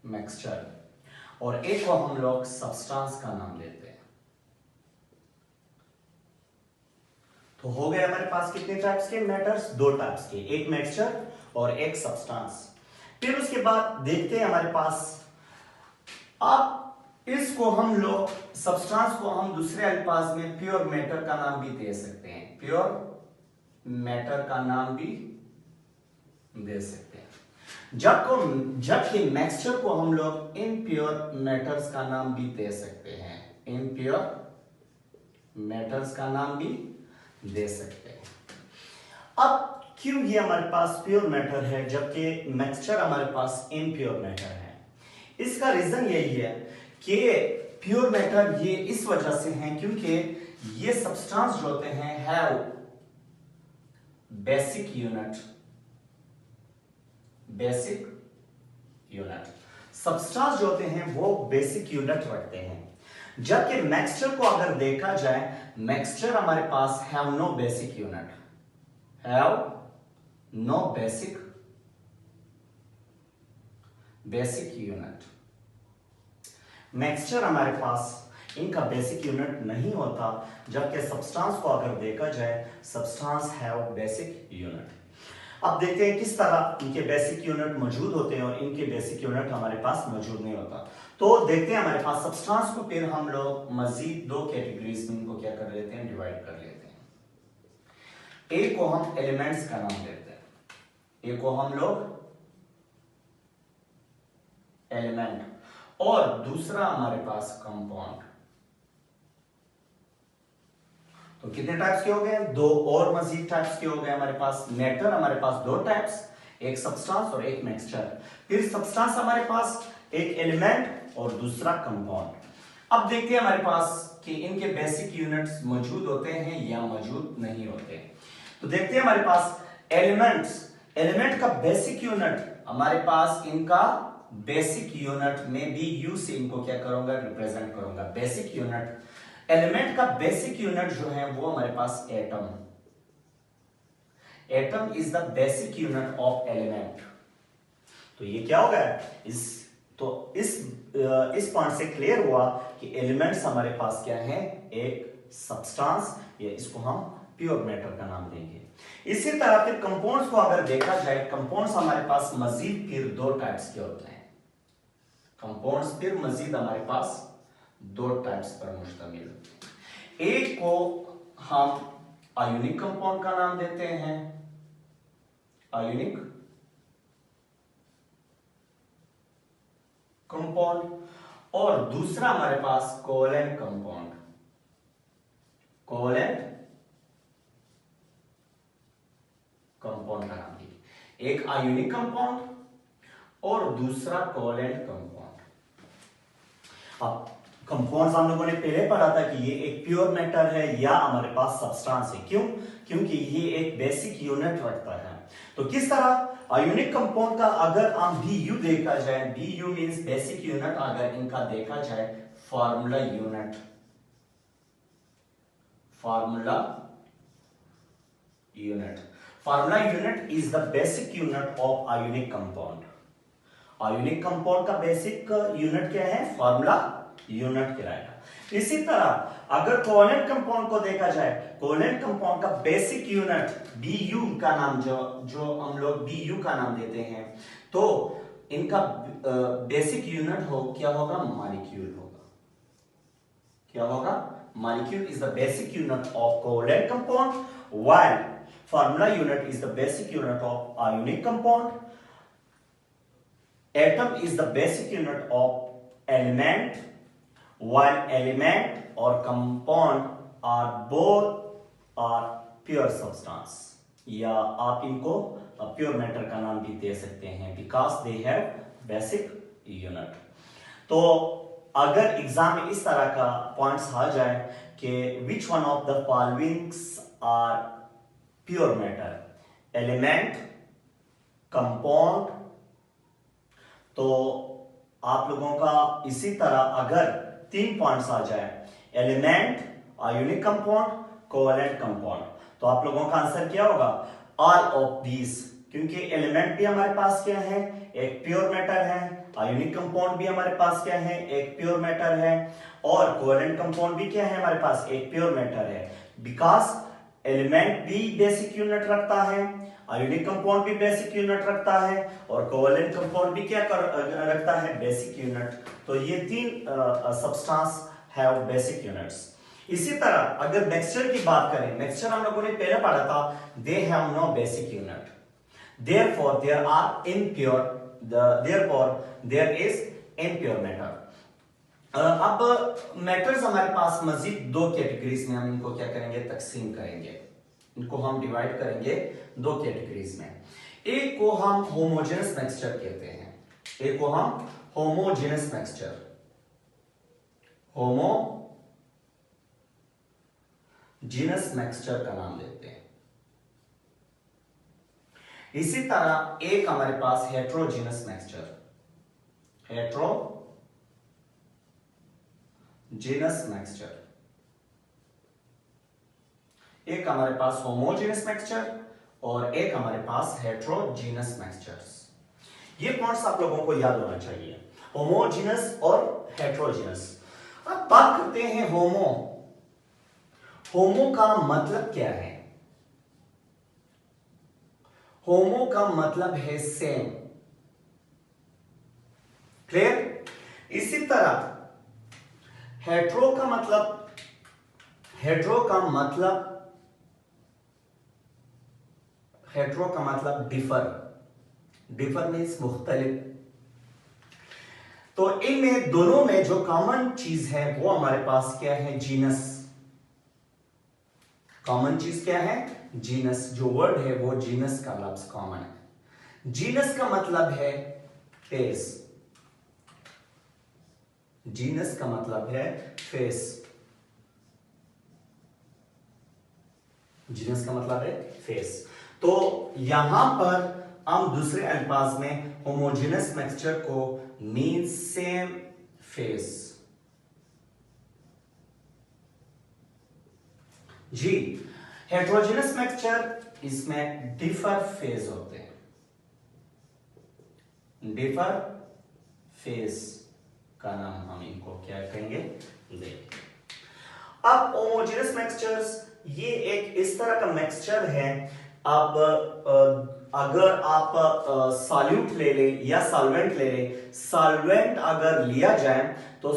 Mixture, और एक को हम लोग सब्सटेंस का नाम देते हैं। तो हो गए हमारे पास कितने टाइप्स के मैटर्स? दो टाइप्स के, एक मिक्सचर और एक सब्सटेंस। फिर उसके बाद देखते हैं हमारे पास, अब इसको हम लोग सब्सटेंस को हम दूसरे अल्फाज में प्योर मैटर का नाम भी दे सकते हैं, प्योर मैटर का नाम भी दे सकते हैं। जबकि मिक्सचर को हम लोग इम्प्योर मैटर्स का नाम भी दे सकते हैं, इम्प्योर मैटर्स का नाम भी दे सकते हैं। अब क्यों ये हमारे पास प्योर मैटर है जबकि मिक्सचर हमारे पास इम्प्योर मैटर है? इसका रीजन यही है कि प्योर मैटर ये इस वजह से है क्योंकि ये सब्सटेंस जो होते हैं हैव बेसिक यूनिट, सब्सटेंस जो होते हैं वो बेसिक यूनिट रखते हैं। जबकि मिक्सचर को अगर देखा जाए, मिक्सचर हमारे पास have no basic unit, have no basic unit. Mixture हमारे पास इनका बेसिक यूनिट नहीं होता, जबकि सब्सटेंस को अगर देखा जाए, सब्सटेंस हैव बेसिक यूनिट। अब देखते हैं किस तरह इनके बेसिक यूनिट मौजूद होते हैं और इनके बेसिक यूनिट हमारे पास मौजूद नहीं होता। तो देखते हैं हमारे पास सब्सटेंस को फिर हम लोग मजीद दो कैटेगरीज में इनको क्या कर लेते हैं, डिवाइड कर लेते हैं। एक को हम एलिमेंट्स का नाम देते हैं, एक को हम लोग एलिमेंट, और दूसरा हमारे पास कंपाउंड। तो कितने टाइप्स के हो गए? दो और मजीद टाइप्स के हो गए हमारे पास। मैटर हमारे पास दो टाइप्स, एक सब्सटेंस और एक मिक्सचर। फिर सब्सटेंस हमारे पास एक एलिमेंट और दूसरा कंपाउंड। अब देखते हैं हमारे पास कि इनके बेसिक यूनिट्स मौजूद होते हैं या मौजूद नहीं होते। तो देखते हैं हमारे पास एलिमेंट्स, एलिमेंट का बेसिक यूनिट हमारे पास, इनका बेसिक यूनिट में भी यू से इनको क्या करूंगा, रिप्रेजेंट करूंगा। बेसिक यूनिट, एलिमेंट का बेसिक यूनिट जो है वो हमारे पास atom, atom is the basic unit of element. तो ये क्या होगा, इस पॉइंट से क्लियर हुआ कि एलिमेंट्स हमारे पास क्या है, एक सब्सटेंस, या इसको हम प्योर मैटर का नाम देंगे। इसी तरह फिर कंपाउंड्स को अगर देखा जाए, कंपाउंड्स हमारे पास मजीद फिर दो टाइप्स के होते हैं। कंपाउंड्स फिर मजीद हमारे पास दो टाइप्स पर मुश्तमिल। एक को हम आयोनिक कंपाउंड का नाम देते हैं, आयोनिक कंपाउंड, और दूसरा हमारे पास कोवैलेंट कंपाउंड, कोवैलेंट कंपाउंड का नाम दिए। एक आयोनिक कंपाउंड और दूसरा कोवैलेंट कंपाउंड। अब कंपाउंड्स हम लोगों ने पहले पढ़ा था कि ये एक प्योर मैटर है या हमारे पास सब्सटेंस है। क्यों? क्योंकि ये एक बेसिक यूनिट रखता है। तो किस तरह आयोनिक कंपाउंड का अगर हम BU देखा जाए, BU मींस बेसिक यूनिट, अगर इनका देखा जाए formula unit, formula unit is the basic unit of ionic compound. Ionic compound का बेसिक यूनिट क्या है? फार्मूला यूनिट कहलाएगा। इसी तरह अगर कोवैलेंट कंपाउंड को देखा जाए, कोवैलेंट कंपाउंड का बेसिक यूनिट BU का नाम, जो हम लोग BU का नाम देते हैं, तो इनका बेसिक यूनिट क्या होगा? मॉलिक्यूल होगा। क्या होगा? Molecule is the basic unit of covalent compound, while formula unit is the basic unit of ionic compound. Atom is the basic unit of element, while element or compound are both are pure substance, या आप इनको pure matter का नाम भी दे सकते हैं because they have basic unit। तो अगर एग्जाम में इस तरह का पॉइंट्स आ जाए कि which one of the following are pure matter, element, compound, तो आप लोगों का इसी तरह अगर 3 पॉइंट्स आ जाए, element, ionic compound, covalent compound, तो आप लोगों का आंसर क्या होगा? All of these. क्योंकि एलिमेंट भी हमारे पास क्या है? एक प्योर मेटल है, आयोनिक कंपाउंड भी हमारे पास क्या है, एक प्योर मेटल है, और कोवेलेंट कंपाउंड भी क्या है हमारे पास, एक प्योर मेटल है। बिकॉज एलिमेंट भी बेसिक यूनिट रखता है, आयोनिक कंपाउंड भी बेसिक यूनिट रखता है, और कोवेलेंट कंपाउंड भी क्या रखता है, बेसिक यूनिट। तो ये तीन सब्सटेंस हैव बेसिक यूनिट्स। इसी तरह अगर मिक्सचर की बात करें, मिक्सचर हम लोगों ने पहले पढ़ा था, they have no basic unit, therefore there are impure, therefore there is impure matter। अब मैटर्स हमारे पास मजीद दो कैटेगरीज में हम इनको क्या करेंगे, तकसीम करेंगे, इनको हम डिवाइड करेंगे दो कैटेगरीज में। एक को हम होमोजेनस मिक्सचर कहते हैं, एक को हम होमोजेनस मिक्सचर, होमोजेनस मिक्सचर का नाम देते हैं। इसी तरह एक हमारे पास हेट्रोजीनस मिक्सचर, हेट्रोजीनस मिक्सचर, एक हमारे पास होमोजीनस मिक्सचर और एक हमारे पास हेट्रोजीनस मिक्सचर्स। ये पॉइंट्स आप लोगों को याद होना चाहिए, होमोजीनस और हेट्रोजीनस। अब बात करते हैं होमो। होमो का मतलब क्या है? होमो का मतलब है सेम, क्लियर। इसी तरह हेट्रो का मतलब, हेट्रो का मतलब डिफर, डिफर मीन्स मुख्तलिफ। तो इनमें दोनों में जो कॉमन चीज है वो हमारे पास क्या है, जीनस। कॉमन चीज क्या है, जीनस। जो वर्ड है वो जीनस का लफ्ज कॉमन है। जीनस का मतलब है फेस, जीनस का मतलब है फेस, जीनस का मतलब है फेस। तो यहां पर हम दूसरे अल्फाज में होमोजेनस मिक्सचर को मीन सेम फेस। जी, हेट्रोजेनस मिक्सचर इसमें डिफर फेज होते हैं, डिफर फेज का नाम हम इनको क्या कहेंगे, देखें। अब होमोजेनस मिक्सचर्स ये एक इस तरह का मिक्सचर है। अब अगर आप सॉल्यूट ले लें या सॉल्वेंट ले लें, सॉल्वेंट अगर लिया जाए तो